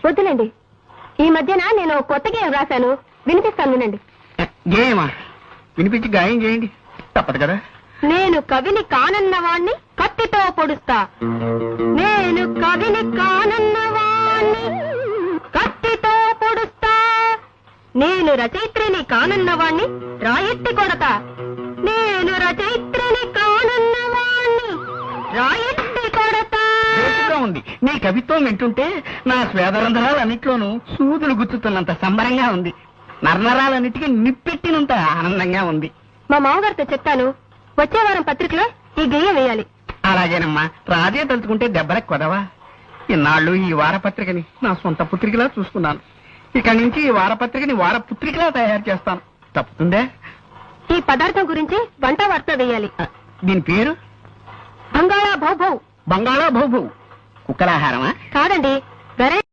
వద్దులేండి, ఈ మధ్యన నేను కొత్త గేయం రాశాను, వినిపిస్తాను వినండి. గేయమా? వినిపించి గాయం చేయండి, తప్పదు కదా. నేను కవిని కానన్నవాణ్ణి కత్తితో పొడుస్తా, నేను కవిని కానన్నవాణ్ణి కత్తితో పొడుస్తా, నేను రచయిత్రిని కానన్నవాణ్ణి రాయెత్తి కొడతా, నేను రచయిత్రిని కానన్నవాణ్ణి రాయెత్తి కొడతా. ఉంది నీ కవిత్వం వింటుంటే నా స్వేదరంధ్రాలన్నిట్లోనూ సూదులు గుచ్చుతున్నంత సంబరంగా ఉంది, నర్నరాలన్నిటికీ నిప్పెట్టినంత ఆనందంగా ఉంది. మా మామగారితో చెప్తాను, వచ్చే వారం పత్రికలో ఈ గేయం వేయాలి. అలాగేనమ్మా, రాజే తలుచుకుంటే దెబ్బలకు కొదవా. ఇన్నాళ్ళు ఈ వారపత్రికని నా సొంత పుత్రికలా చూసుకున్నాను, ఇక్కడి నుంచి ఈ వారపత్రికని వారపుత్రికలా తయారు చేస్తాను. తప్పుతుందే? ఈ పదార్థం గురించి వంట వార్త వేయాలి. దీని పేరు బంగాళా భౌభౌ. బంగాళా భౌభౌ. కుక్కలాహారమా? కాదండి,